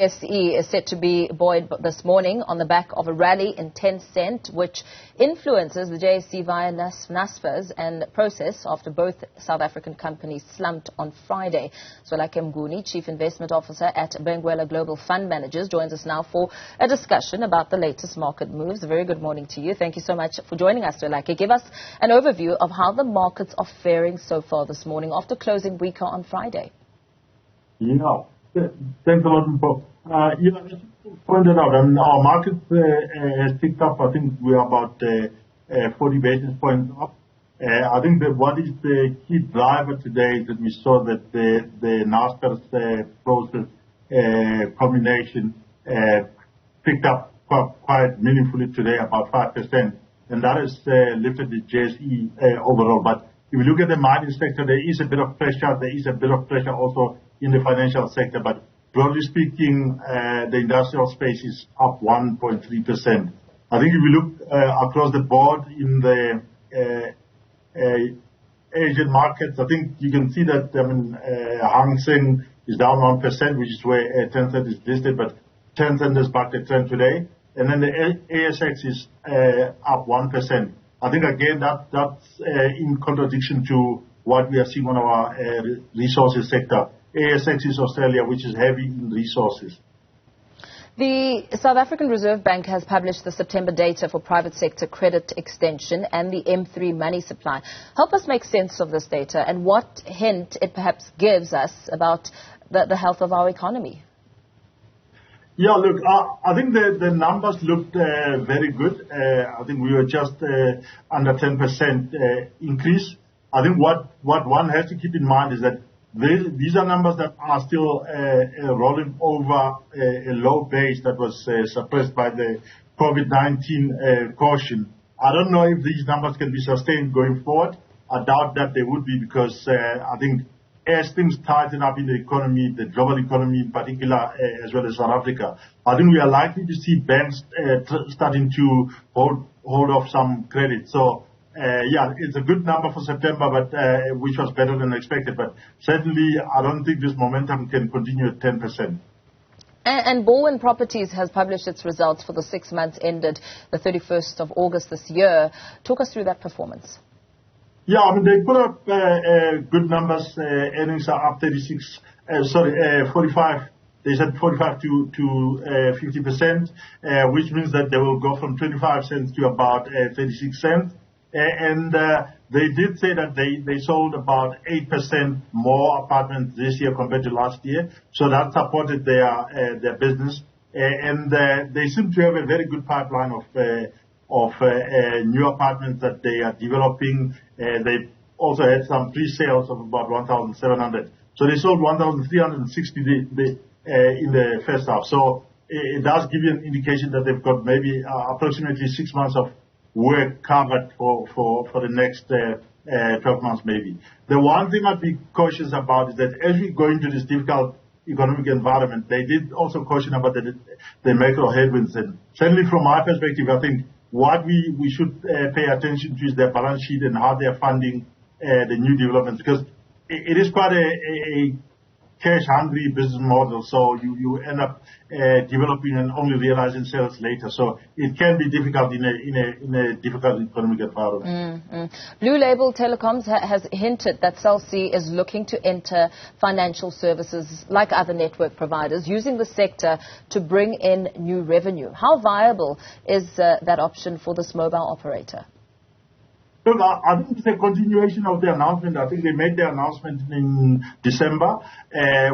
JSE is set to be buoyed this morning on the back of a rally in Tencent, which influences the JSE via Naspers and Prosus after both South African companies slumped on Friday. Zwelakhe Mnguni, Chief Investment Officer at Benguela Global Fund Managers, joins us now for a discussion about the latest market moves. A very good morning to you. Thank you so much for joining us, Zwelakhe. Give us an overview of how the markets are faring so far this morning after closing weaker on Friday. Yeah, thanks a lot, Mpo. As you pointed out, our market has picked up. I think we are about 40 basis points up. I think that what is the key driver today is that we saw that the Naspers Prosus combination picked up quite meaningfully today, about 5%, and that has lifted the JSE overall. But if you look at the mining sector, there is a bit of pressure. There is a bit of pressure also in the financial sector, but broadly speaking, the industrial space is up 1.3%. I think if you look across the board in the Asian markets, I think you can see that Hang Seng is down 1%, which is where Tencent is listed, but Tencent has backed the trend today. And then the ASX is up 1%. I think, again, that's in contradiction to what we are seeing on our resources sector. ASX is Australia, which is heavy in resources. The South African Reserve Bank has published the September data for private sector credit extension and the M3 money supply. Help us make sense of this data and what hint it perhaps gives us about the health of our economy. Yeah, look, I think the numbers looked very good. I think we were just under 10% increase. I think what one has to keep in mind is that these are numbers that are still rolling over a low base that was suppressed by the COVID-19 caution. I don't know if these numbers can be sustained going forward. I doubt that they would be because I think as things tighten up in the economy, the global economy in particular, as well as South Africa, I think we are likely to see banks starting to hold off some credit. So, yeah, it's a good number for September, but which was better than expected. But certainly, I don't think this momentum can continue at 10%. And Buoyed Properties has published its results for the 6 months ended the 31st of August this year. Talk us through that performance. Yeah, I mean, they put up good numbers. Earnings are up 45. They said 45 to 50%, which means that they will go from 25 cents to about 36 cents. And they did say that they sold about 8% more apartments this year compared to last year. So that supported their business. And they seem to have a very good pipeline of new apartments that they are developing. They also had some pre-sales of about 1,700. So they sold 1,360 in the first half. So it does give you an indication that they've got maybe approximately 6 months of work covered for the next 12 months maybe. The one thing I'd be cautious about is that as we go into this difficult economic environment, they did also caution about the macro headwinds. And certainly from my perspective, I think what we should pay attention to is their balance sheet and how they're funding the new developments, because it is quite a cash-hungry business model. So you end up developing and only realizing sales later. So it can be difficult in a difficult economic environment. Blue Label Telecoms has hinted that Cell C is looking to enter financial services like other network providers, using the sector to bring in new revenue. How viable is that option for this mobile operator? Look, I think it's a continuation of the announcement. I think they made the announcement in December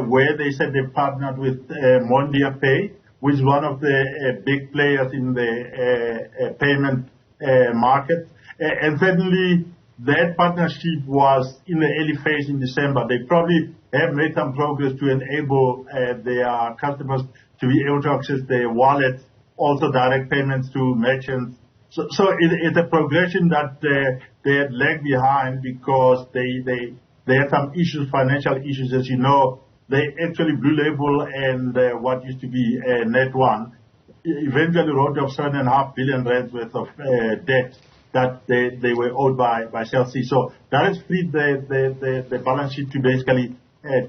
where they said they partnered with Mondia Pay, which is one of the big players in the payment market. And certainly that partnership was in the early phase in December. They probably have made some progress to enable their customers to be able to access their wallet, also direct payments to merchants. So it's a progression that they had lagged behind because they had some issues, financial issues. As you know, they actually Blue Label and what used to be Net1 eventually wrote off 7.5 billion rand worth of debt that they were owed by Cell C. So that has freed the balance sheet to basically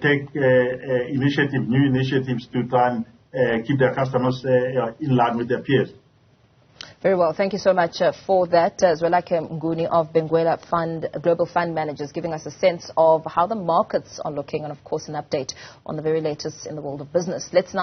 take new initiatives to try and keep their customers in line with their peers. Very well. Thank you so much for that. Zwelakhe Mnguni of Benguela Global Fund Managers, giving us a sense of how the markets are looking and, of course, an update on the very latest in the world of business. Let's now